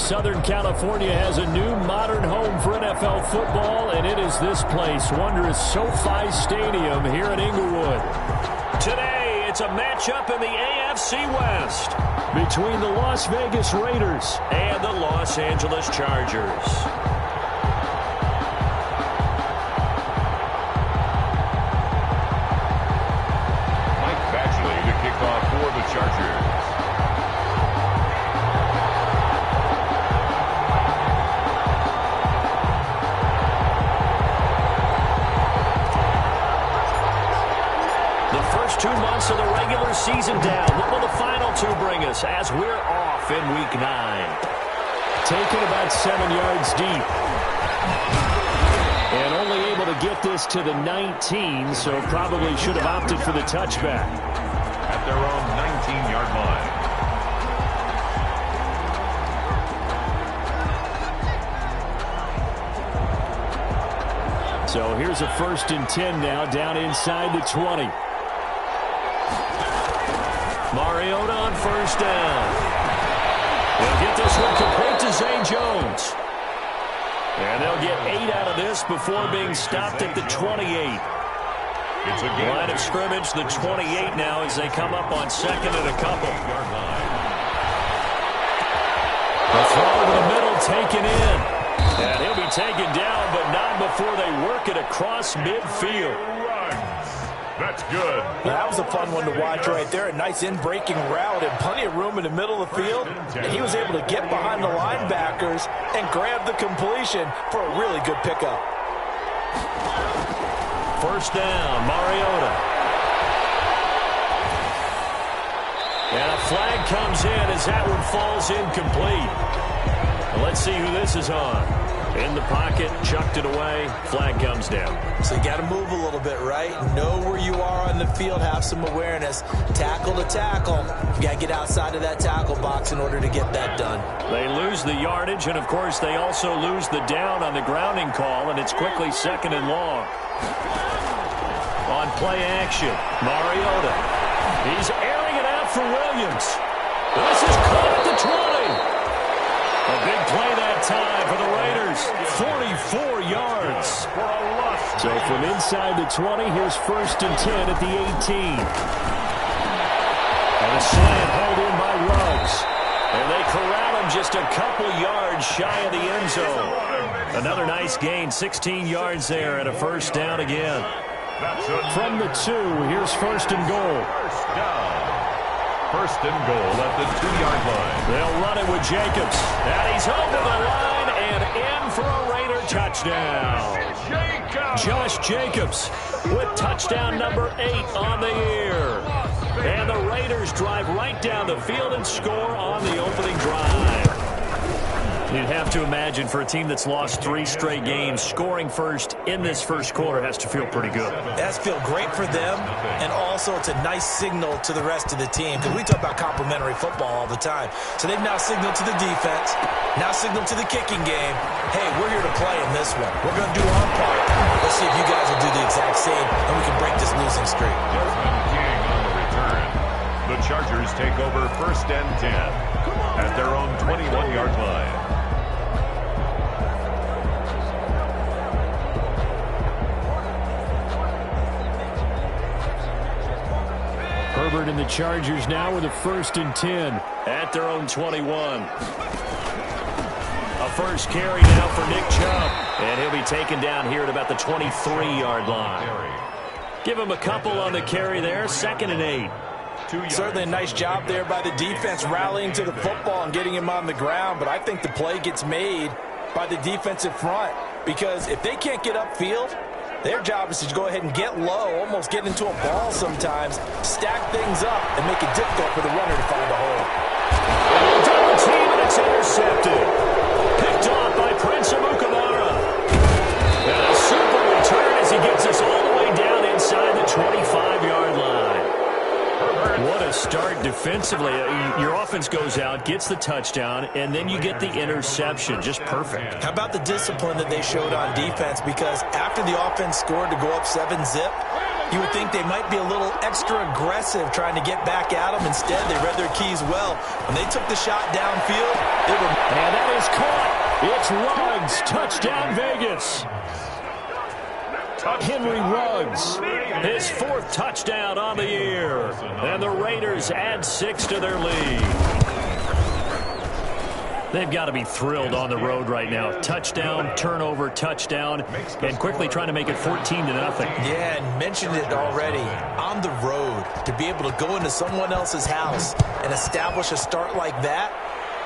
Southern California has a new modern home for NFL football, and it is this place, wondrous SoFi Stadium here in Inglewood. Today, it's a matchup in the AFC West between the Las Vegas Raiders and the Los Angeles Chargers. The kickoff for the Chargers. The first 2 months of the regular season down. What will the final two bring us as we're off in Week 9? Taken about 7 yards deep. And only able to get this to the 19, so probably should have opted for the touchback. At their own 19-yard line. So here's a 1st and 10 now, down inside the 20. Mariota on 1st down. They'll get this one complete to Zay Jones. And they'll get 8 out of this before being stopped at the 28. It's a line of scrimmage, the 28 now as they come up on 2nd and a couple. The throw to the middle taken in. And he'll be taken down, but not before they work it across midfield. That's good. That was a fun one to watch right there. A nice in-breaking route and plenty of room in the middle of the field. And he was able to get behind the linebackers and grab the completion for a really good pickup. 1st down, Mariota. And a flag comes in as that one falls incomplete. Well, let's see who this is on. In the pocket, chucked it away, flag comes down. So you got to move a little bit, right? Know where you are on the field, have some awareness. Tackle to tackle. You got to get outside of that tackle box in order to get that done. They lose the yardage, and of course they also lose the down on the grounding call, and it's quickly 2nd and long. On play action, Mariota. He's airing it out for Williams. This is caught at the 20. A big play that time for the Raiders. 44 yards. So from inside the 20, here's 1st and 10 at the 18. And a slant held in by Ruggs. And they corral him just a couple yards shy of the end zone. Another nice gain, 16 yards there, and a 1st down again. From the 2, here's 1st and goal. 1st and goal at the 2-yard line. They'll run it with Jacobs. And he's over the line and in for a Raider touchdown. Josh Jacobs with touchdown number 8 on the year. And the Raiders drive right down the field and score on the opening drive. You'd have to imagine for a team that's lost 3 straight games, scoring first in this first quarter has to feel pretty good. That's feel great for them, and also it's a nice signal to the rest of the team, because we talk about complementary football all the time. So they've now signaled to the defense, now signaled to the kicking game, hey, we're here to play in this one. We're going to do our part. Let's see if you guys will do the exact same, and we can break this losing streak. Desmond King on the return. The Chargers take over 1st and 10 at their own 21-yard line. Herbert and the Chargers now with a 1st and 10 at their own 21. A first carry now for Nick Chubb. And he'll be taken down here at about the 23-yard line. Give him a couple on the carry there. 2nd and 8. Certainly a nice job there by the defense rallying to the football and getting him on the ground. But I think the play gets made by the defensive front, because if they can't get upfield, their job is to go ahead and get low, almost get into a ball sometimes, stack things up, and make it difficult for the runner to find a hole. Double team, and it's intercepted. Picked off by Prince Amukamara. And a super return as he gets us all the way down inside the 25-yard line. What a start defensively. Your offense goes out, gets the touchdown, and then you get the interception. Just perfect. How about the discipline that they showed on defense? Because after the offense scored to go up 7-zip, You would think they might be a little extra aggressive trying to get back at them. Instead, they read their keys well. When they took the shot downfield, they were... And that is caught. It's Ruggs. Touchdown, Vegas. Henry Ruggs, his 4th touchdown on the year. And the Raiders add 6 to their lead. They've got to be thrilled on the road right now. Touchdown, turnover, touchdown, and quickly trying to make it 14-0. Yeah, and mentioned it already. On the road, to be able to go into someone else's house and establish a start like that,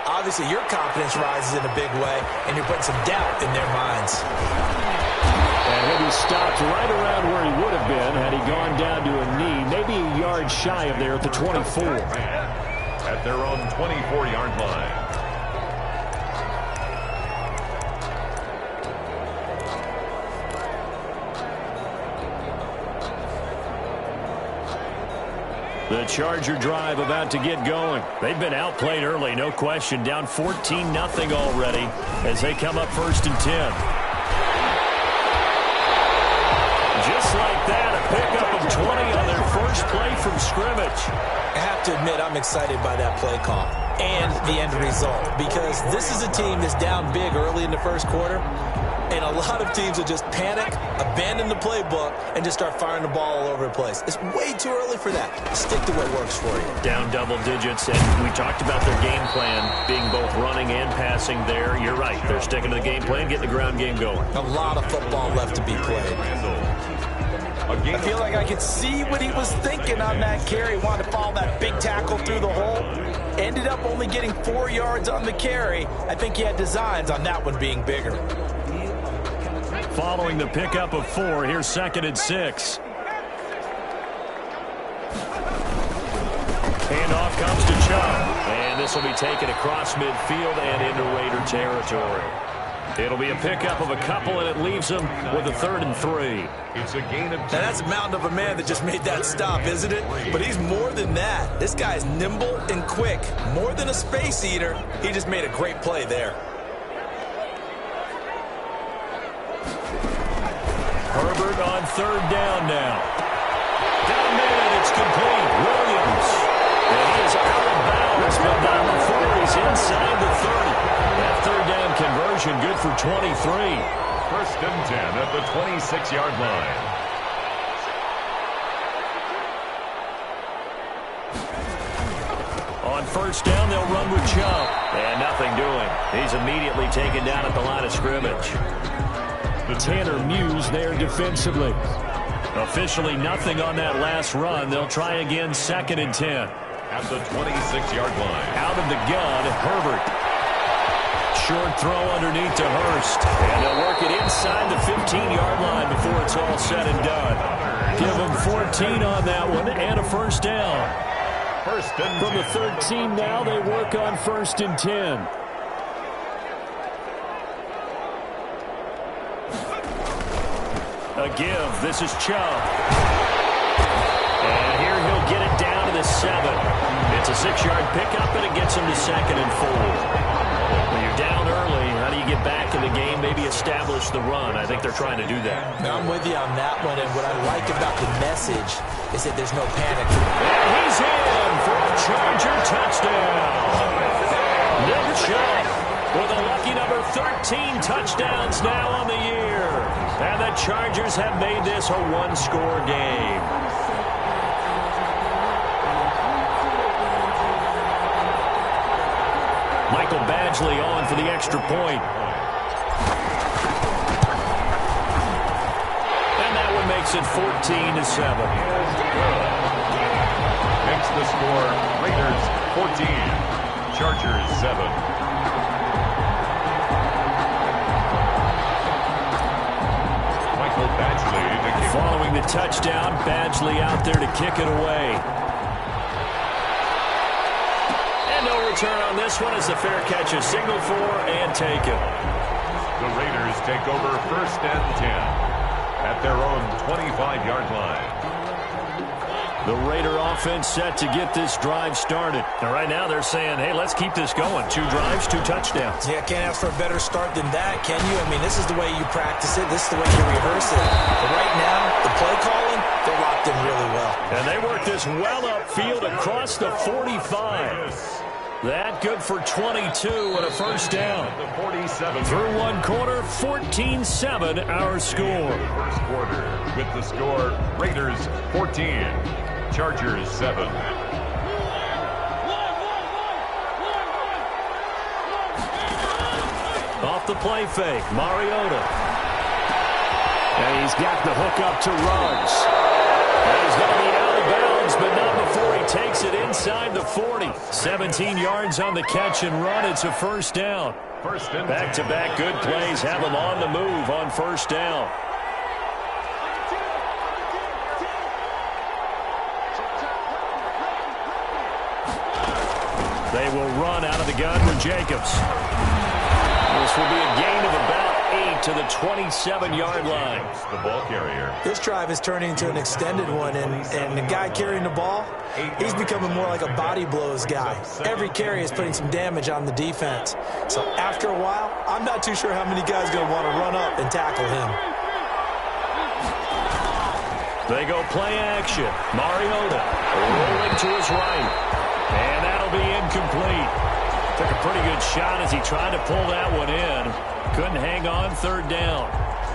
obviously your confidence rises in a big way, and you're putting some doubt in their minds. And he'll be stopped right around where he would have been had he gone down to a knee, maybe a yard shy of there at the 24. At their own 24-yard line. The Charger drive about to get going. They've been outplayed early, no question. Down 14-0 already as they come up 1st and 10. Just like that, a pickup of 20 on their first play from scrimmage. I have to admit, I'm excited by that play call and the end result, because this is a team that's down big early in the first quarter, and a lot of teams will just panic, abandon the playbook, and just start firing the ball all over the place. It's way too early for that. Stick to what works for you. Down double digits, and we talked about their game plan being both running and passing there. You're right. They're sticking to the game plan, getting the ground game going. A lot of football left to be played. I feel like I could see what he was thinking on that carry. Wanted to follow that big tackle through the hole. Ended up only getting 4 yards on the carry. I think he had designs on that one being bigger. Following the pickup of 4, here's 2nd and 6. Handoff comes to Chubb. And this will be taken across midfield and into Raider territory. It'll be a pickup of a couple, and it leaves them with a 3rd and 3. It's a gain of 2. Now that's a mountain of a man that just made that stop, isn't it? But he's more than that. This guy's nimble and quick. More than a space eater. He just made a great play there. Herbert on 3rd down now. Down mid, it's complete. Williams. And he is out of bounds, but not before he's inside the 30. That 3rd down conversion good for 23. 1st and 10 at the 26-yard line. On 1st down, they'll run with Chubb. And nothing doing. He's immediately taken down at the line of scrimmage. Tanner Muse there defensively. Officially nothing on that last run. They'll try again 2nd and 10. At the 26-yard line. Out of the gun, Herbert. Short throw underneath to Hurst. And they'll work it inside the 15-yard line before it's all said and done. Give them 14 on that one and a 1st down. 1st and 10. From the 13 now, they work on 1st and 10. A give. This is Chubb. And here he'll get it down to the 7. It's a 6-yard pickup, and it gets him to 2nd and 4. When you're down early, how do you get back in the game, maybe establish the run? I think they're trying to do that. Now, I'm with you on that one, and what I like about the message is that there's no panic. And he's in for a Charger touchdown. Nick Chubb with a lucky number 13 touchdowns now on the year. And the Chargers have made this a one-score game. Michael Badgley on for the extra point. And that one makes it 14-7. Makes the score Raiders 14, Chargers 7. Following the touchdown, Badgley out there to kick it away. And no return on this one as the fair catch is signaled for and taken. The Raiders take over 1st and 10 at their own 25-yard line. The Raider offense set to get this drive started. And right now they're saying, hey, let's keep this going. 2 drives, 2 touchdowns. Yeah, can't ask for a better start than that, can you? I mean, this is the way you practice it. This is the way you rehearse it. But right now, the play calling, they're locked this well upfield across the 45. That good for 22 and a first down. Through one quarter, 14-7 our score. First quarter with the score Raiders 14, Chargers 7. Off the play fake, Mariota. And he's got the hook up to Ruggs. And he's going to be out of bounds, but not before he takes it inside the 40. 17 yards on the catch and run. It's a first down. Back-to-back good plays have him on the move on first down. They will run out of the gun with Jacobs. This will be a gain of about 8 to the 27-yard line. The ball carrier. This drive is turning into an extended one, and the guy carrying the ball, he's becoming more like a body blows guy. Every carry is putting some damage on the defense. So after a while, I'm not too sure how many guys are going to want to run up and tackle him. They go play action. Mariota rolling to his right. And that'll be incomplete. Took a pretty good shot as he tried to pull that one in. Couldn't hang on third down.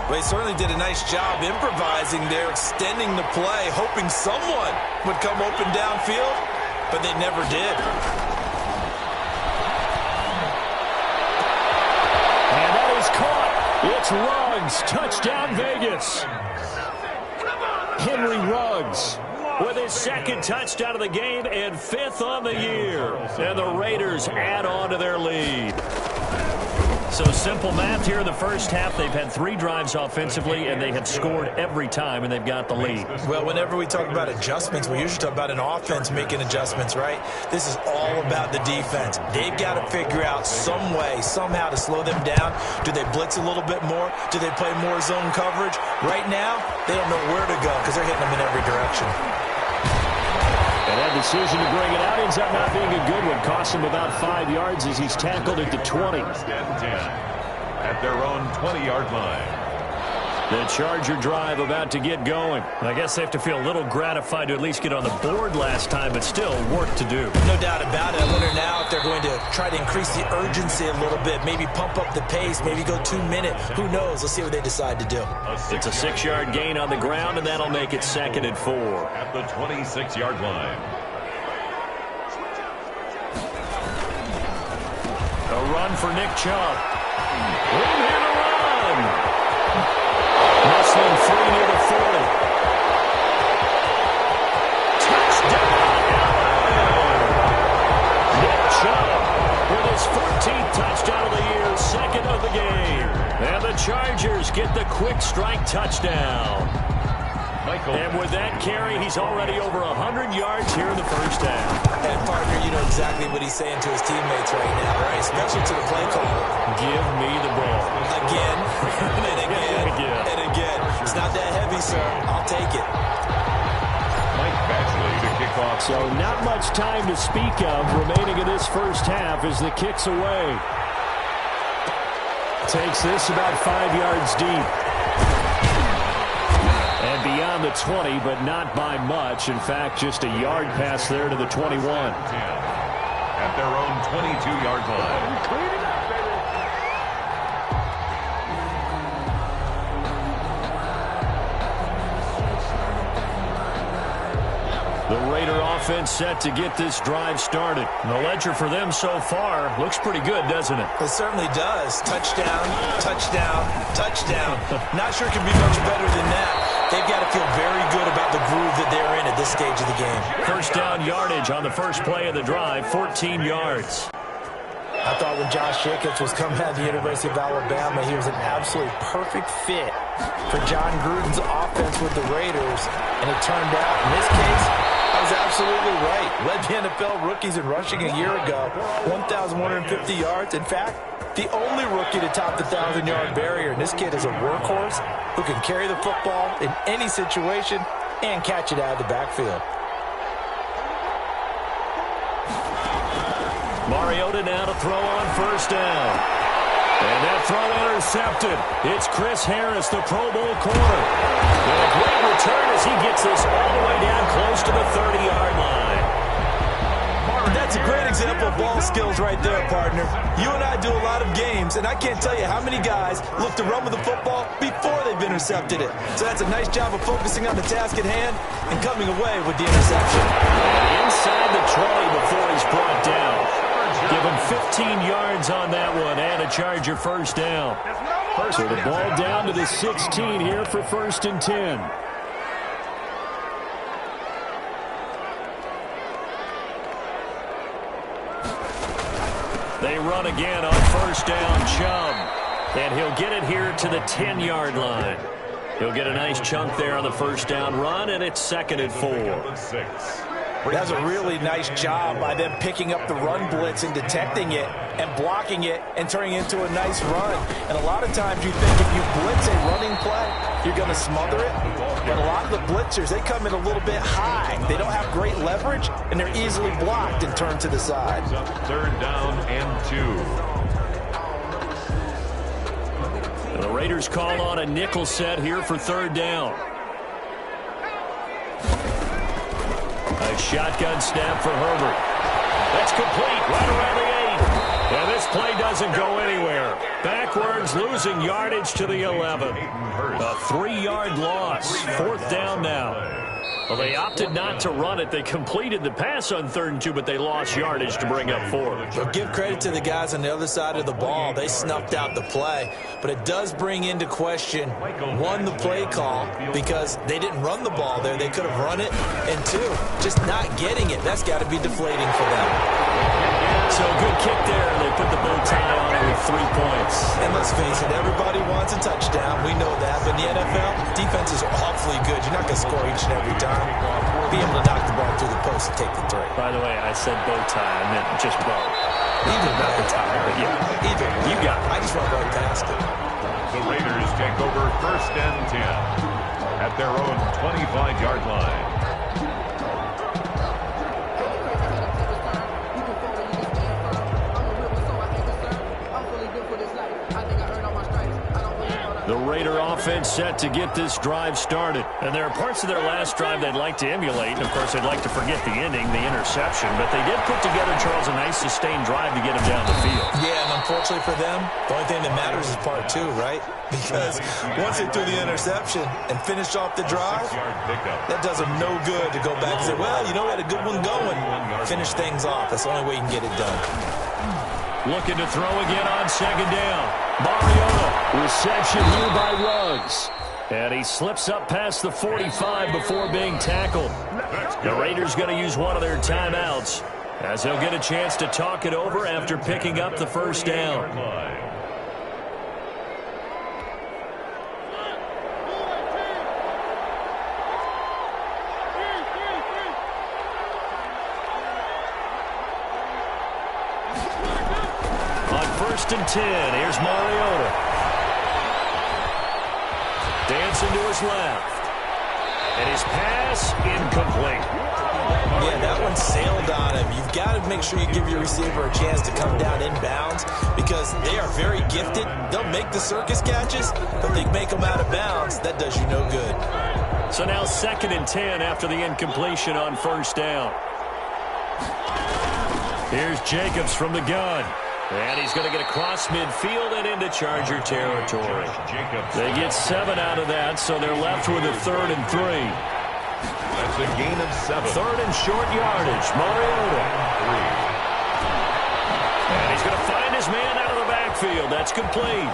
Well, he certainly did a nice job improvising there, extending the play, hoping someone would come open downfield, but they never did. And that is caught. It's Ruggs. Touchdown, Vegas. Henry Ruggs with his second touchdown of the game and 5th on the year. And the Raiders add on to their lead. So simple math here in the first half. They've had 3 drives offensively, and they have scored every time, and they've got the lead. Well, whenever we talk about adjustments, we usually talk about an offense making adjustments, right? This is all about the defense. They've got to figure out some way, somehow to slow them down. Do they blitz a little bit more? Do they play more zone coverage? Right now, they don't know where to go because they're hitting them in every direction. And that decision to bring it out ends up not being a good one. Cost him about 5 yards as he's tackled at the 20. At their own 20-yard line. The Charger drive about to get going. I guess they have to feel a little gratified to at least get on the board last time, but still work to do. No doubt about it. I wonder now if they're going to try to increase the urgency a little bit, maybe pump up the pace, maybe go 2-minute. Who knows? Let's see what they decide to do. It's a 6-yard gain on the ground, and that'll make it 2nd and 4. At the 26-yard line. A run for Nick Chubb. Room here to run. Wrestling free near the 40. Touchdown! Nick Chubb with his 14th touchdown of the year, 2nd of the game. And the Chargers get the quick strike touchdown. And with that carry, he's already over 100 yards here in the first half. And, partner, you know exactly what he's saying to his teammates right now, right? Especially to the play caller. Give me the ball. Again, and again, and again. It's not that heavy, sir. I'll take it. Mike Batchley to kick off. So not much time to speak of remaining in this first half as the kick's away. Takes this about 5 yards deep. And beyond the 20, but not by much. In fact, just a yard pass there to the 21. At their own 22-yard line. The Raider offense set to get this drive started. The ledger for them so far looks pretty good, doesn't it? It certainly does. Touchdown, touchdown, touchdown. Not sure it can be much better than that. They've got to feel very good about the groove that they're in at this stage of the game. First down yardage on the first play of the drive, 14 yards. I thought when Josh Jacobs was coming out of the University of Alabama, he was an absolutely perfect fit for John Gruden's offense with the Raiders. And it turned out, in this case, I was absolutely right. Led the NFL rookies in rushing a year ago, 1,150 yards. In fact, the only rookie to top the 1,000-yard barrier. And this kid is a workhorse who can carry the football in any situation and catch it out of the backfield. Mariota now to throw on first down. And that throw intercepted. It's Chris Harris, the Pro Bowl corner. And a great return as he gets this all the way down close to the 30 right there, partner. You and I do a lot of games, and I can't tell you how many guys look to run with the football before they've intercepted it. So that's a nice job of focusing on the task at hand and coming away with the interception. Inside the 20 before he's brought down. Give him 15 yards on that one and a Charger first down. So the ball down to the 16 here for 1st and 10. They run again on 1st down, Chubb. And he'll get it here to the 10-yard line. He'll get a nice chunk there on the 1st down run, and it's 2nd and 4. That's a really nice job by them picking up the run blitz and detecting it and blocking it and turning it into a nice run. And a lot of times you think if you blitz a running play, you're going to smother it. But a lot of the blitzers, they come in a little bit high. They don't have great leverage, and they're easily blocked and turned to the side. 3rd down and 2. The Raiders call on a nickel set here for 3rd down. A shotgun snap for Herbert. That's complete right around the 8. And this play doesn't go anywhere. Backwards, losing yardage to the 11. A 3-yard loss. 4th down now. Well, they opted not to run it. They completed the pass on 3rd and 2, but they lost yardage to bring up 4. But give credit to the guys on the other side of the ball. They snuffed out the play. But it does bring into question, 1, the play call, because they didn't run the ball there. They could have run it. And 2, just not getting it. That's got to be deflating for them. So good kick there. They put the bow tie on it with 3 points. And let's face it, everybody wants a touchdown. We know that. But in the NFL, defense is awfully good. You're not going to score each and every time. Be able to knock the ball through the post and take the 3. By the way, I said bow tie. I meant just bow. Either not the tie, but yeah. Either. You got it. I just went right past it. The Raiders take over 1st and 10 at their own 25-yard line. The Raider offense set to get this drive started. And there are parts of their last drive they'd like to emulate. And, of course, they'd like to forget the ending, the interception. But they did put together, Charles, a nice sustained drive to get them down the field. Yeah, and unfortunately for them, the only thing that matters is part 2, right? Because once they threw the interception and finished off the drive, that does them no good to go back and say, well, you know, we had a good one going. Finish things off. That's the only way you can get it done. Looking to throw again on 2nd down. Mariota, reception here by Ruggs. And he slips up past the 45 before being tackled. The Raiders going to use one of their timeouts as they'll get a chance to talk it over after picking up the 1st down. On 1st and 10, here's Mariota. Dancing to his left. And his pass incomplete. Yeah, that one sailed on him. You've got to make sure you give your receiver a chance to come down inbounds because they are very gifted. They'll make the circus catches, but they make them out of bounds. That does you no good. So now 2nd and 10 after the incompletion on 1st down. Here's Jacobs from the gun. And he's going to get across midfield and into Charger territory. They get 7 out of that, so they're left with a 3rd and 3. That's a gain of 7. 3rd and short yardage. Mariota. And he's going to find his man out of the backfield. That's complete.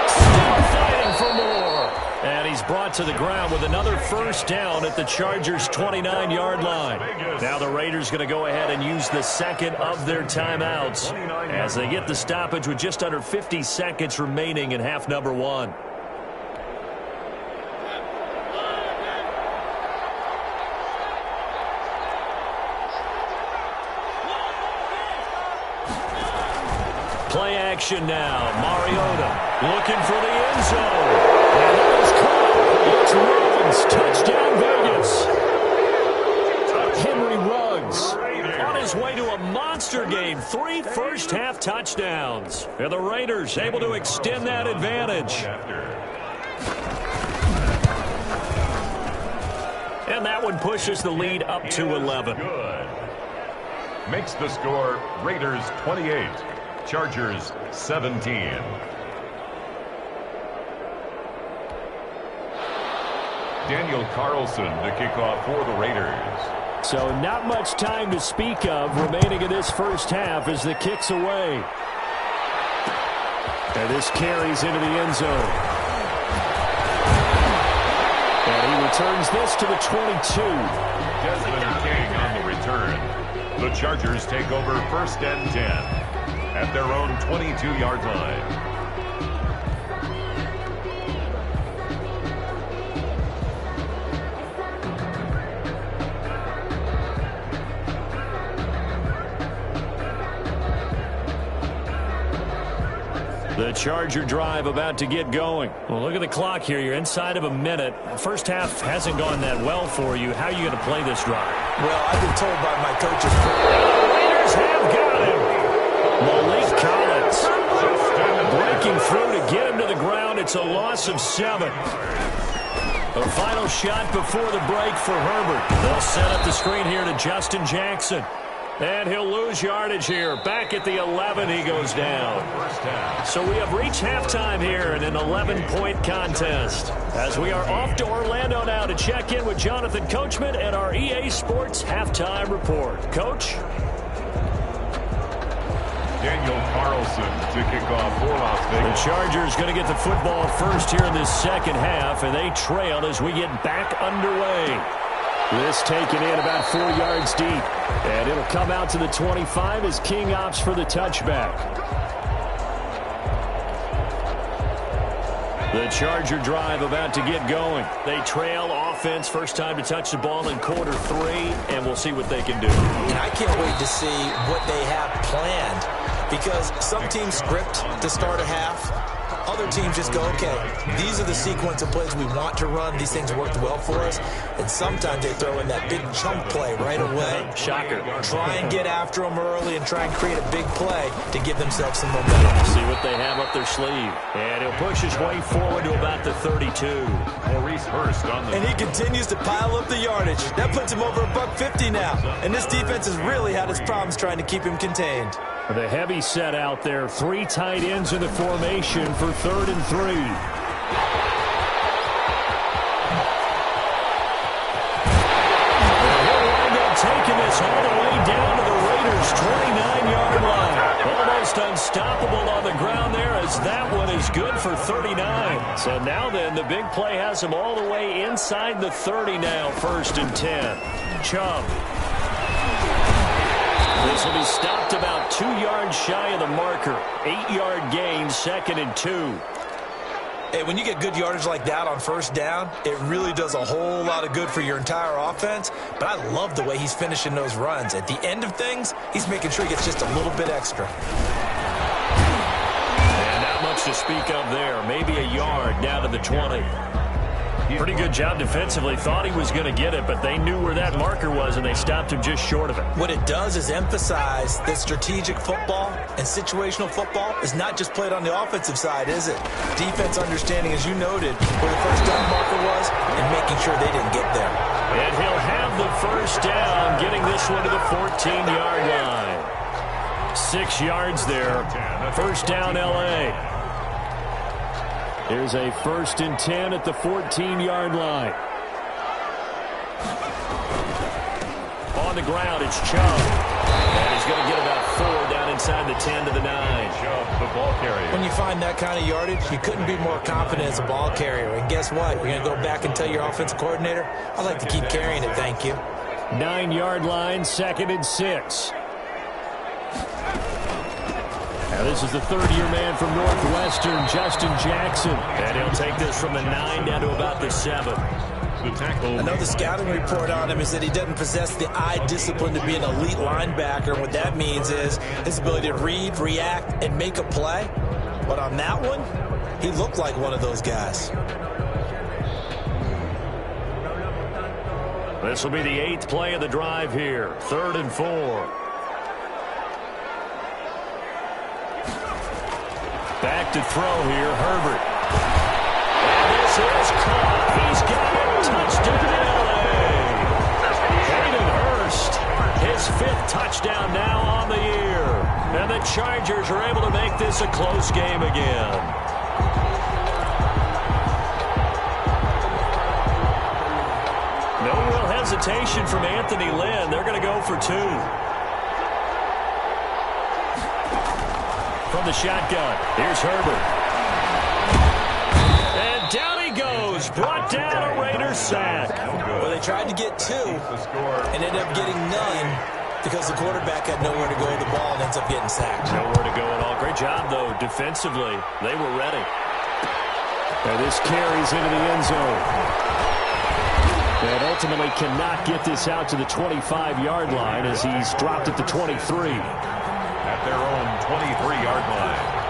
Still fighting for more. And he's brought to the ground with another 1st down at the Chargers' 29-yard line. Now the Raiders going to go ahead and use the 2nd of their timeouts as they get the stoppage with just under 50 seconds remaining in half number 1. Play action now. Mariota looking for the end zone. And that is caught. It's Ruggs. Touchdown Vegas. Henry Ruggs on his way to a monster game. 3 first-half touchdowns. And the Raiders able to extend that advantage. And that one pushes the lead up to 11. Makes the score Raiders 28, Chargers 17. Daniel Carlson to kick off for the Raiders. So not much time to speak of remaining in this first half as the kick's away. And this carries into the end zone. And he returns this to the 22. Desmond King on the return. The Chargers take over 1st and 10 at their own 22-yard line. The Charger drive about to get going. Well, look at the clock here. You're inside of a minute. First half hasn't gone that well for you. How are you going to play this drive? Well, I've been told by my coaches. The Raiders have got him. Malik Collins breaking through to get him to the ground. It's a loss of 7. A final shot before the break for Herbert. They'll set up the screen here to Justin Jackson. And he'll lose yardage here. Back at the 11, he goes down. So we have reached halftime here in an 11-point contest. As we are off to Orlando now to check in with Jonathan Coachman and our EA Sports Halftime Report. Coach? Daniel Carlson to kick off for Las Vegas. The Chargers going to get the football first here in this second half, and they trail as we get back underway. This taken in about 4 yards deep. And it'll come out to the 25 as King opts for the touchback. The Charger drive about to get going. They trail offense, first time to touch the ball in quarter 3, and we'll see what they can do. And I can't wait to see what they have planned, because some teams script to start a half. Other teams just go, okay, these are the sequence of plays we want to run. These things worked well for us. And sometimes they throw in that big chunk play right away. Shocker. Try and get after them early and try and create a big play to give themselves some momentum. See what they have up their sleeve. And he'll push his way forward to about the 32. Maurice Hurst on the... And he continues to pile up the yardage. That puts him over $150 now. And this defense has really had its problems trying to keep him contained. The heavy set out there. 3 tight ends in the formation for 3rd and 3. He'll wind up taking this all the way down to the Raiders' 29-yard line. Almost unstoppable on the ground there, as that one is good for 39. So now then, the big play has him all the way inside the 30 now, 1st and 10. Chubb. This will be stopped about 2 yards shy of the marker. 8-yard gain, 2nd and 2. Hey, when you get good yardage like that on 1st down, it really does a whole lot of good for your entire offense. But I love the way he's finishing those runs. At the end of things, he's making sure he gets just a little bit extra. And not much to speak of there. Maybe a yard down to the 20. Pretty good job defensively. Thought he was going to get it, but they knew where that marker was, and they stopped him just short of it. What it does is emphasize that strategic football and situational football is not just played on the offensive side, is it? Defense understanding, as you noted, where the 1st down marker was and making sure they didn't get there. And he'll have the 1st down, getting this one to the 14-yard line. 6 yards there. 1st down, L.A. Here's a 1st and 10 at the 14-yard line. On the ground, it's Chubb. And he's going to get about 4 down inside the 10 to the 9. Chubb, the ball carrier. When you find that kind of yardage, you couldn't be more confident as a ball carrier. And guess what? You're going to go back and tell your offensive coordinator, I'd like to keep carrying it, thank you. 9-yard line, 2nd and 6. Now this is the 3rd-year man from Northwestern, Justin Jackson. And he'll take this from the 9 down to about the 7. I know the scouting report on him is that he doesn't possess the eye discipline to be an elite linebacker. And what that means is his ability to read, react, and make a play. But on that one, he looked like one of those guys. This will be the 8th play of the drive here. 3rd and 4. Back to throw here, Herbert. And this is caught. He's got it. Touchdown, L.A. Hayden Hurst, his 5th touchdown now on the year. And the Chargers are able to make this a close game again. No real hesitation from Anthony Lynn. They're going to go for two. From the shotgun, here's Herbert. And down he goes. Brought down a Raiders sack. Well, they tried to get two and ended up getting none because the quarterback had nowhere to go with the ball and ends up getting sacked. Nowhere to go at all. Great job, though, defensively. They were ready. And this carries into the end zone. And ultimately cannot get this out to the 25-yard line as he's dropped at the 23. At their own 23-yard line.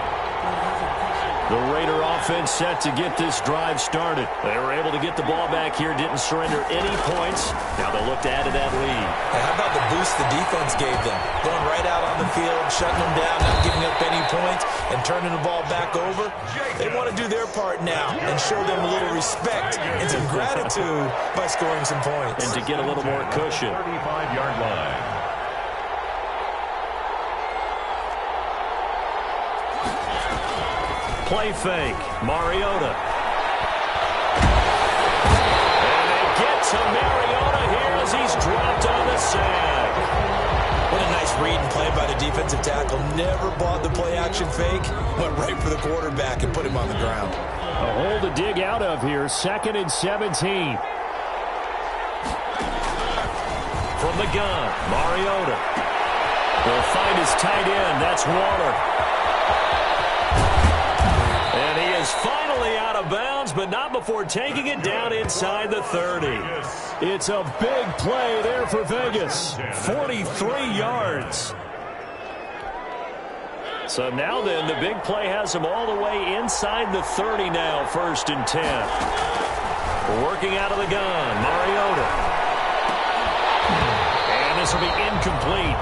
The Raider offense set to get this drive started. They were able to get the ball back here, didn't surrender any points. Now they'll look to add to that lead. And how about the boost the defense gave them? Going right out on the field, shutting them down, not giving up any points, and turning the ball back over. They want to do their part now and show them a little respect and some gratitude by scoring some points. And to get a little more cushion. 35-yard line. Play fake. Mariota. And they get to Mariota here as he's dropped on the sack. What a nice read and play by the defensive tackle. Never bought the play-action fake. Went right for the quarterback and put him on the ground. A hole to dig out of here. 2nd and 17. From the gun, Mariota will find his tight end. That's Waller. And he is finally out of bounds, but not before taking it down inside the 30. It's a big play there for Vegas. 43 yards. So now then, the big play has him all the way inside the 30 now, 1st and 10. Working out of the gun, Mariota. And this will be incomplete.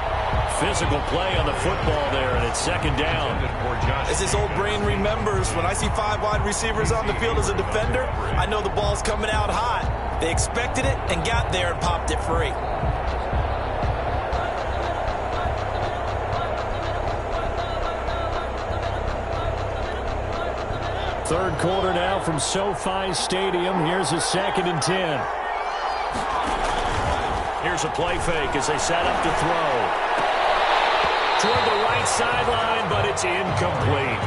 Physical play on the football there, and it's 2nd down. As his old brain remembers, when I see 5 wide receivers on the field as a defender, I know the ball's coming out hot. They expected it and got there and popped it free. Third quarter now from SoFi Stadium. Here's a 2nd and 10. Here's a play fake as they set up to throw. Toward the right sideline, but it's incomplete.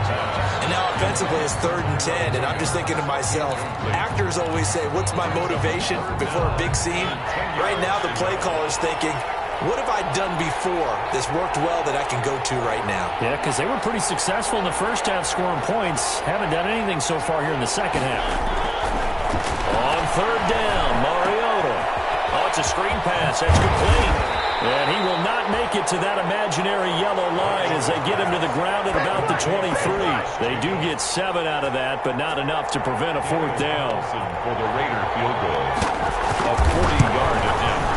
And now offensively it's 3rd and 10, and I'm just thinking to myself, actors always say, what's my motivation before a big scene? Right now the play caller's thinking, what have I done before that's worked well that I can go to right now? Yeah, because they were pretty successful in the first half scoring points. Haven't done anything so far here in the second half. On 3rd down, Mariota. Oh, it's a screen pass. That's complete. And he will not make it to that imaginary yellow line as they get him to the ground at about the 23. They do get 7 out of that, but not enough to prevent a 4th down. For the Raider field goal. A 40-yard attempt.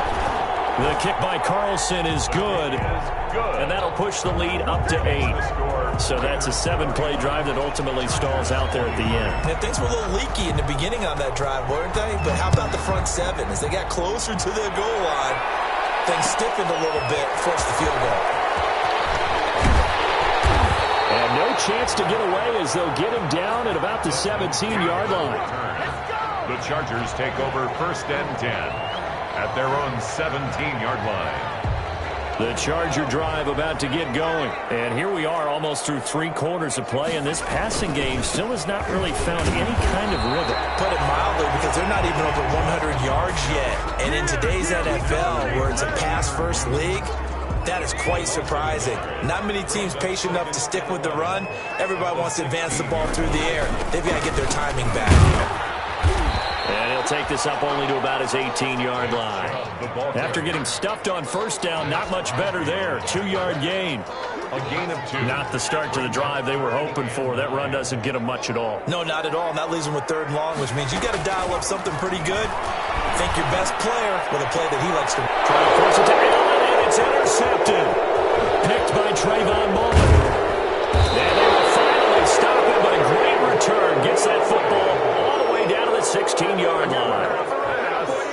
The kick by Carlson is good, and that'll push the lead up to 8. So that's a 7-play drive that ultimately stalls out there at the end. And things were a little leaky in the beginning on that drive, weren't they? But how about the front 7? As they got closer to the goal line, things stiffened a little bit, forced the field goal. And no chance to get away as they'll get him down at about the 17-yard line. The Chargers take over 1st and 10 at their own 17-yard line. The Charger drive about to get going. And here we are almost through 3 quarters of play, and this passing game still has not really found any kind of rhythm. Put it mildly, because they're not even over 100 yards yet. And in today's NFL, where it's a pass-first league, that is quite surprising. Not many teams patient enough to stick with the run. Everybody wants to advance the ball through the air. They've got to get their timing back. And he'll take this up only to about his 18-yard line. After getting stuffed on 1st down, not much better there. 2-yard gain. A gain of 2. Not the start to the drive they were hoping for. That run doesn't get them much at all. No, not at all. And that leaves them with 3rd and long, which means you got to dial up something pretty good. Think your best player with a play that he likes to try to force it to Allen, and it's intercepted. Picked by Trayvon Mullen. And they will finally stop him, but a great return. Gets that football all the way down to the 16-yard line.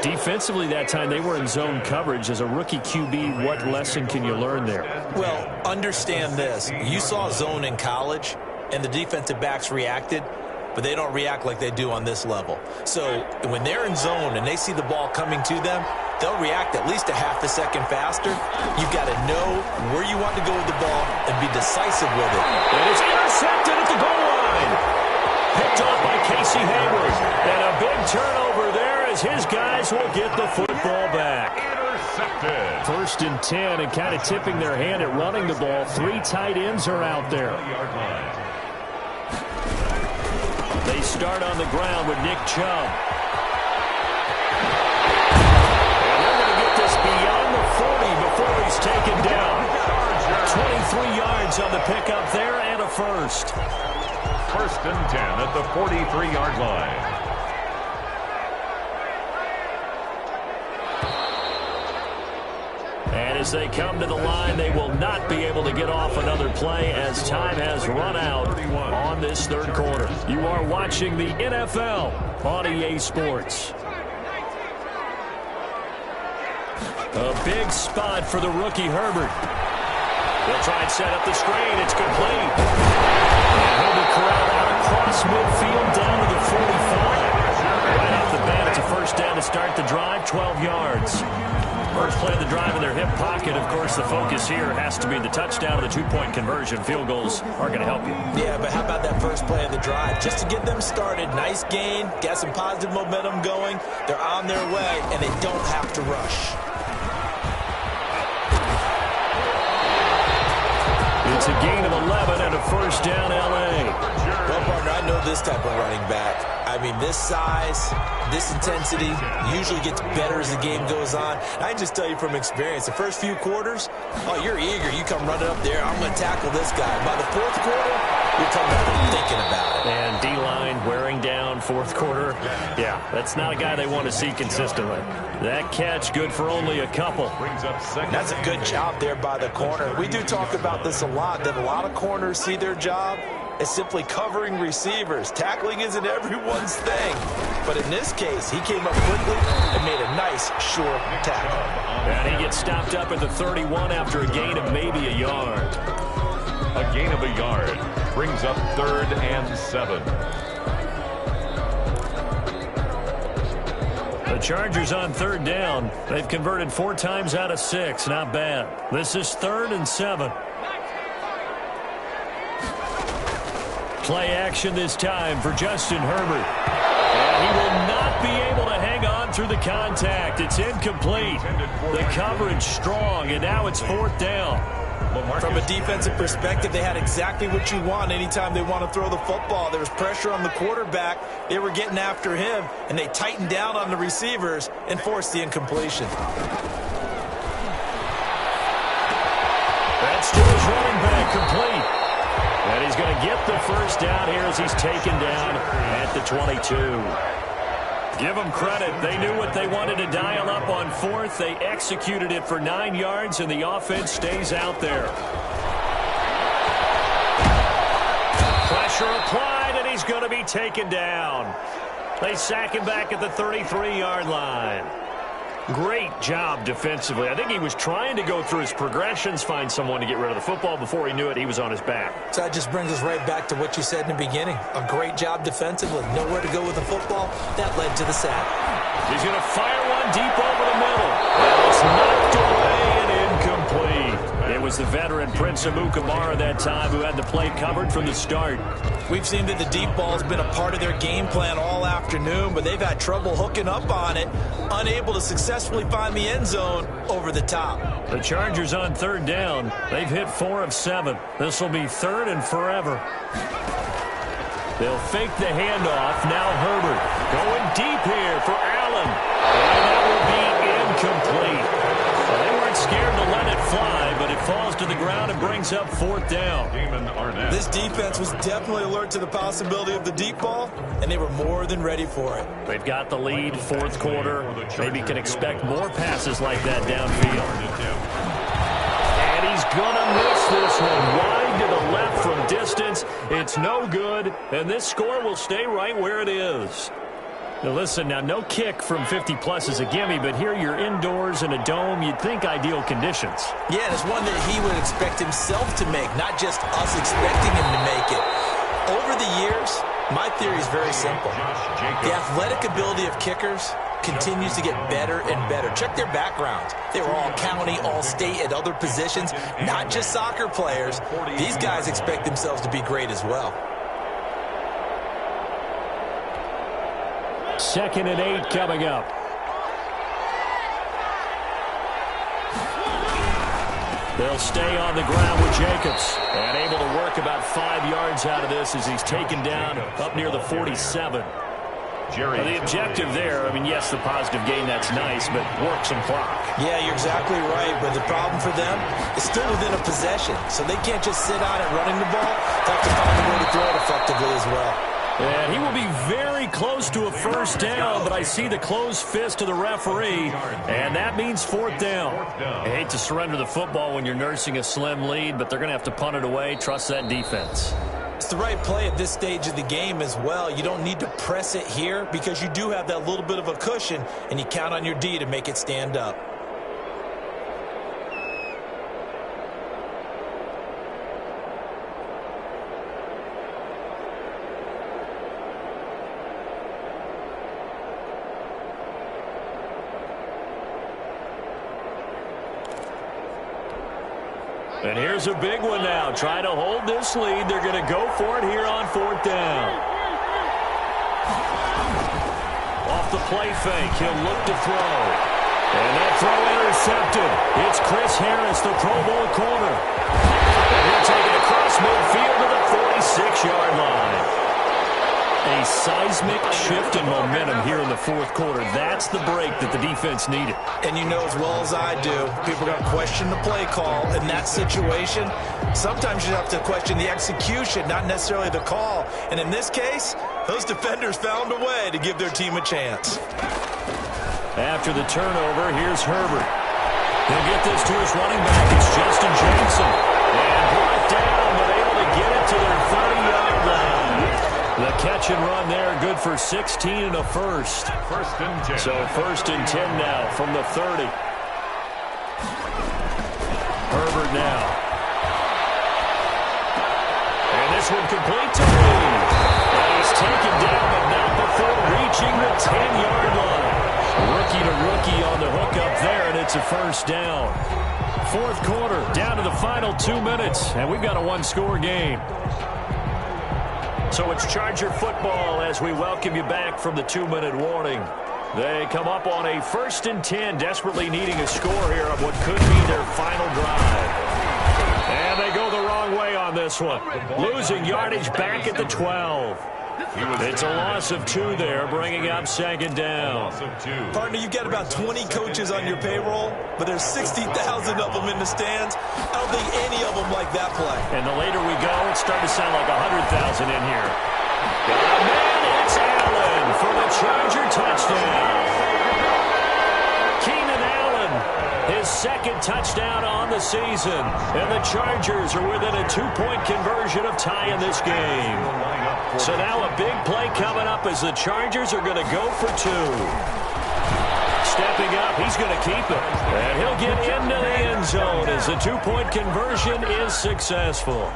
Defensively that time, they were in zone coverage. As a rookie QB, what lesson can you learn there? Well, understand this. You saw zone in college, and the defensive backs reacted, but they don't react like they do on this level. So when they're in zone and they see the ball coming to them, they'll react at least a half a second faster. You've got to know where you want to go with the ball and be decisive with it. And it's intercepted at the goal line. Picked off by Casey Hayward. And a big turnover there as his guys will get the football back. Intercepted. 1st and 10, and kind of tipping their hand at running the ball. 3 tight ends are out there. They start on the ground with Nick Chubb. And they're going to get this beyond the 40 before he's taken down. 23 yards on the pickup there and a first. 1st and 10 at the 43-yard line. And as they come to the line, they will not be able to get off another play as time has run out on this 3rd quarter. You are watching the NFL on EA Sports. A big spot for the rookie Herbert. They'll try and set up the screen. It's complete. And Herbert corralled out across midfield down to the 45. Right off the bat, it's a first down to start the drive, 12 yards. First play of the drive in their hip pocket. Of course, the focus here has to be the touchdown or the 2-point conversion. Field goals are going to help you. Yeah, but how about that first play of the drive? Just to get them started, nice gain, got some positive momentum going. They're on their way, and they don't have to rush. It's a gain of 11 and a first down, L.A. Well, partner, I know this type of running back. I mean, this size, this intensity usually gets better as the game goes on. I can just tell you from experience, the first few quarters, oh, you're eager. You come running up there, I'm going to tackle this guy. By the 4th quarter, you're talking about thinking about it. And D-line wearing down 4th quarter. Yeah, that's not a guy they want to see consistently. That catch good for only a couple. That's a good job there by the corner. We do talk about this a lot, that a lot of corners see their job as simply covering receivers. Tackling isn't everyone's thing. But in this case, he came up quickly and made a nice, short tackle. And he gets stopped up at the 31 after a gain of maybe a yard. A gain of a yard brings up 3rd and 7. The Chargers on 3rd down. They've converted 4 times out of 6. Not bad. This is 3rd and 7. Play action this time for Justin Herbert. And he will not be able to hang on through the contact. It's incomplete. The coverage strong, and now it's 4th down. From a defensive perspective, they had exactly what you want anytime they want to throw the football. There was pressure on the quarterback. They were getting after him, and they tightened down on the receivers and forced the incompletion. That's to his running back, complete. And he's going to get the first down here as he's taken down at the 22. Give them credit. They knew what they wanted to dial up on 4th. They executed it for 9 yards, and the offense stays out there. Pressure applied, and he's going to be taken down. They sack him back at the 33-yard line. Great job defensively. I think he was trying to go through his progressions, find someone to get rid of the football. Before he knew it, he was on his back. So that just brings us right back to what you said in the beginning. A great job defensively. Nowhere to go with the football. That led to the sack. He's going to fire one deep over the middle. And it's knocked away and incomplete. It was the veteran Prince Amukamara that time who had the play covered from the start. We've seen that the deep ball's been a part of their game plan all afternoon, but they've had trouble hooking up on it, unable to successfully find the end zone over the top. The Chargers on 3rd down. They've hit 4 of 7. This will be 3rd and forever. They'll fake the handoff. Now Herbert going deep here for Allen. And that will be incomplete. Well, they weren't scared to let it fly, but it falls to the ground and brings up 4th down. This defense was definitely alert to the possibility of the deep ball, and they were more than ready for it. They've got the lead, 4th quarter. Maybe can expect more passes like that downfield. And he's going to miss this one. Wide to the left from distance. It's no good, and this score will stay right where it is. Now listen, now no kick from 50-plus is a gimme, but here you're indoors in a dome. You'd think ideal conditions. Yeah, and it's one that he would expect himself to make, not just us expecting him to make it. Over the years, my theory is very simple. The athletic ability of kickers continues to get better and better. Check their backgrounds. They were all county, all state at other positions, not just soccer players. These guys expect themselves to be great as well. 2nd and 8 coming up. They'll stay on the ground with Jacobs. And able to work about 5 yards out of this as he's taken down up near the 47. The objective there, I mean, yes, the positive gain, that's nice, but work some clock. Yeah, you're exactly right, but the problem for them is still within a possession, so they can't just sit on it running the ball. They have to find a way to throw it effectively as well. And he will be very close to a first down, but I see the closed fist of the referee, and that means 4th down. I hate to surrender the football when you're nursing a slim lead, but they're going to have to punt it away. Trust that defense. It's the right play at this stage of the game as well. You don't need to press it here because you do have that little bit of a cushion, and you count on your D to make it stand up. And here's a big one now. Try to hold this lead. They're going to go for it here on 4th down. Off the play fake, he'll look to throw. And that throw intercepted. It's Chris Harris, the Pro Bowl corner. And he'll take it across midfield to the 46-yard line. A seismic shift in momentum here in the 4th quarter. That's the break that the defense needed. And you know as well as I do, people are going to question the play call in that situation. Sometimes you have to question the execution, not necessarily the call. And in this case, those defenders found a way to give their team a chance. After the turnover, here's Herbert. He'll get this to his running back. It's Justin Jackson. And brought down, but able to get it to their 30-yard line. The catch and run there, good for 16 and a first. 1st and 10. So 1st and 10 now from the 30. Herbert now. And this one complete to Reed. And he's taken down, but not before reaching the 10-yard line. Rookie to rookie on the hook up there, and it's a first down. 4th quarter, down to the final 2 minutes, and we've got a one-score game. So it's Charger football as we welcome you back from the 2-minute warning. They come up on a 1st and 10, desperately needing a score here of what could be their final drive. And they go the wrong way on this one. Losing yardage back at the 12. It's a loss of 2 there, bringing up 2nd down. Partner, you've got about 20 coaches on your payroll, but there's 60,000 of them in the stands. I don't think any of them like that play. And the later we go, it's starting to sound like 100,000 in here. And then it's Allen for the Charger touchdown. Keenan Allen, his 2nd touchdown on the season. And the Chargers are within a 2-point conversion of tying this game. So now a big play coming up as the Chargers are going to go for 2. Stepping up, he's going to keep it. And he'll get into the end zone as the 2-point conversion is successful.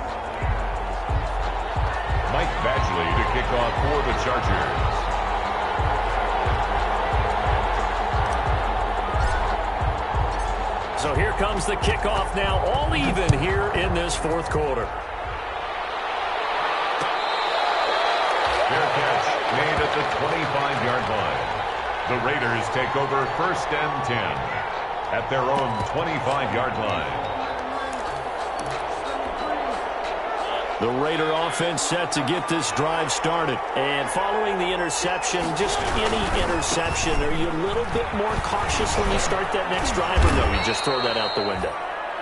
Mike Badgley to kick off for the Chargers. So here comes the kickoff now, all even here in this 4th quarter. Fair catch made at the 25-yard line. The Raiders take over 1st and 10 at their own 25-yard line. The Raider offense set to get this drive started. And following the interception, just any interception, are you a little bit more cautious when you start that next drive, or no, you just throw that out the window?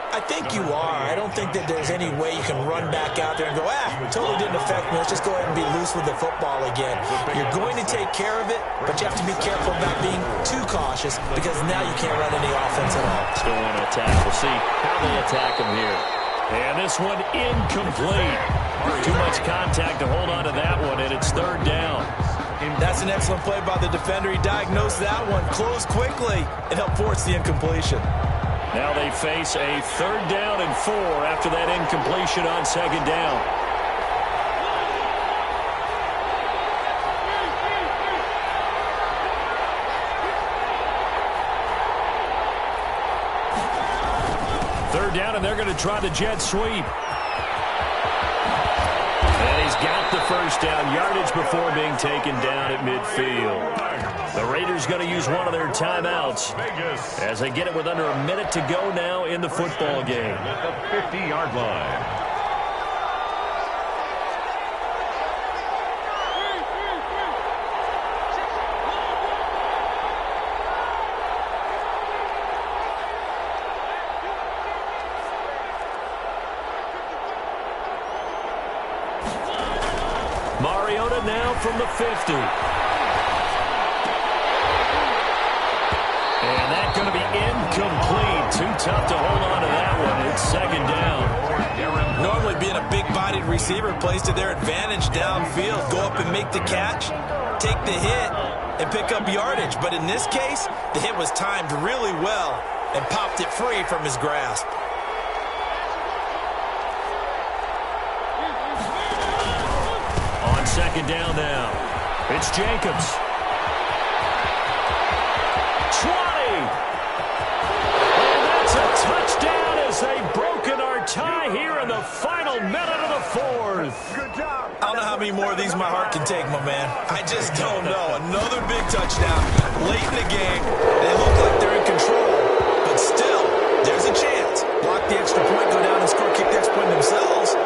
I think you are. I don't think that there's any way you can run back out there and go, it totally didn't affect me. Let's just go ahead and be loose with the football again. You're going to take care of it, but you have to be careful about being too cautious because now you can't run any offense at all. Still want to attack. We'll see how they attack him here. And this one incomplete. Too much contact to hold on to that one, and it's 3rd down. That's an excellent play by the defender. He diagnosed that one, closed quickly, and helped force the incompletion. Now they face a 3rd down and 4 after that incompletion on 2nd down. Third down, and they're going to try the jet sweep. And he's got the first down, yardage before being taken down at midfield. The Raiders going to use one of their timeouts as they get it with under a minute to go now in the football game. At the 50-yard line. Mariota now from the 50. And that's going to be incomplete. Too tough to hold on to that one. It's 2nd down. Normally being a big-bodied receiver plays to their advantage downfield. Go up and make the catch, take the hit, and pick up yardage. But in this case, the hit was timed really well and popped it free from his grasp. On 2nd down now, it's Jacobs. 20. And that's a touchdown as they've broken our tie here in the final minute of the 4th. Good job. I don't know how many more of these my heart can take, my man. I just don't know. Another big touchdown late in the game. They look like they're in control, but still, there's a chance. Block the extra point, go down and score, kick the extra point themselves.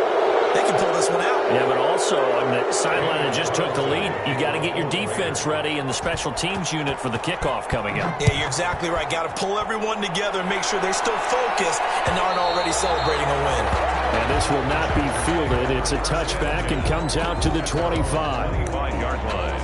They can pull this one out. Yeah, but also on the sideline that just took the lead, you got to get your defense ready in the special teams unit for the kickoff coming up. Yeah, you're exactly right. Got to pull everyone together and make sure they're still focused and aren't already celebrating a win. And this will not be fielded. It's a touchback and comes out to the 25. 25-yard line.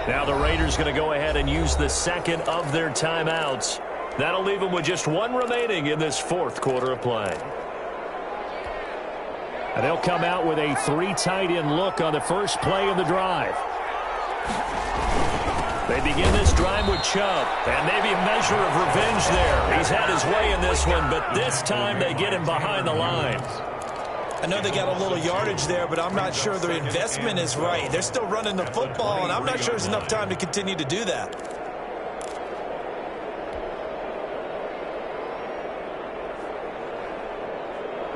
Now the Raiders going to go ahead and use the 2nd of their timeouts. That'll leave them with just 1 remaining in this 4th quarter of play. And they'll come out with a 3 tight end look on the first play of the drive. They begin this drive with Chubb, and maybe a measure of revenge there. He's had his way in this one, but this time they get him behind the line. I know they got a little yardage there, but I'm not sure their investment is right. They're still running the football, and I'm not sure there's enough time to continue to do that.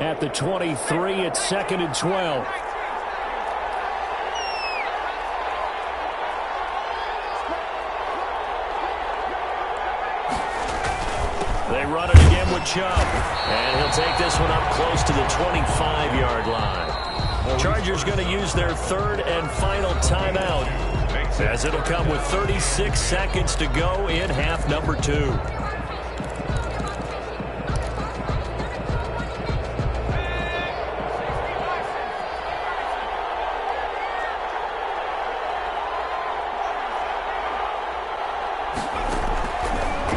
At the 23, it's 2nd and 12. They run it again with Chubb. And he'll take this one up close to the 25-yard line. Chargers going to use their 3rd and final timeout, as it'll come with 36 seconds to go in half number 2.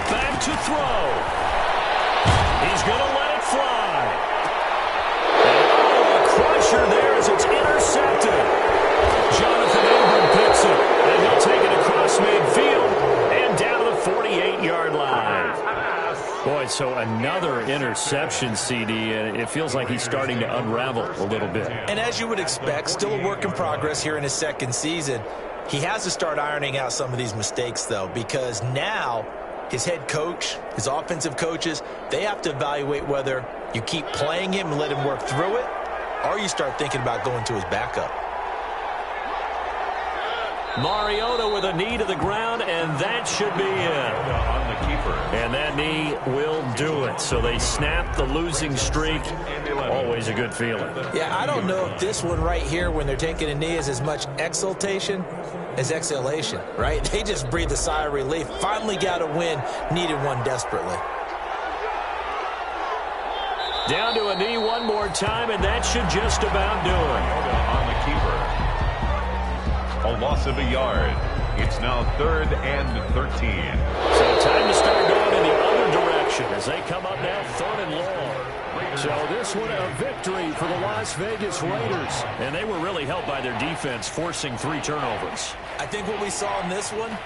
Back to throw. He's going to let it fly. And a crusher there as it's intercepted. Jonathan Ingram picks it, and he'll take it across midfield and down to the 48-yard line. Boy, so another interception, CD, and it feels like he's starting to unravel a little bit. And as you would expect, still a work in progress here in his 2nd season. He has to start ironing out some of these mistakes, though, because now his head coach, his offensive coaches, they have to evaluate whether you keep playing him and let him work through it, or you start thinking about going to his backup. Mariota with a knee to the ground, and that should be it. On the keeper. And that knee will do it. So they snap the losing streak. Always a good feeling. Yeah, I don't know if this one right here, when they're taking a knee, is as much exultation as exhalation, right? They just breathe a sigh of relief. Finally got a win, needed one desperately. Down to a knee one more time, and that should just about do it. On the keeper. A loss of a yard. It's now 3rd and 13. So time to start going in the other direction as they come up now 3rd and long. So this one a victory for the Las Vegas Raiders. And they were really helped by their defense, forcing 3 turnovers. I think what we saw in this one,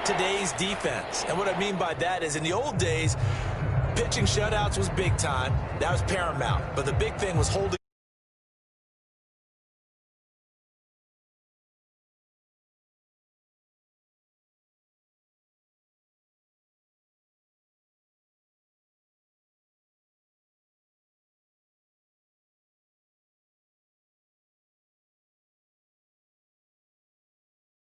today's defense. And what I mean by that is in the old days, pitching shutouts was big time. That was paramount. But the big thing was holding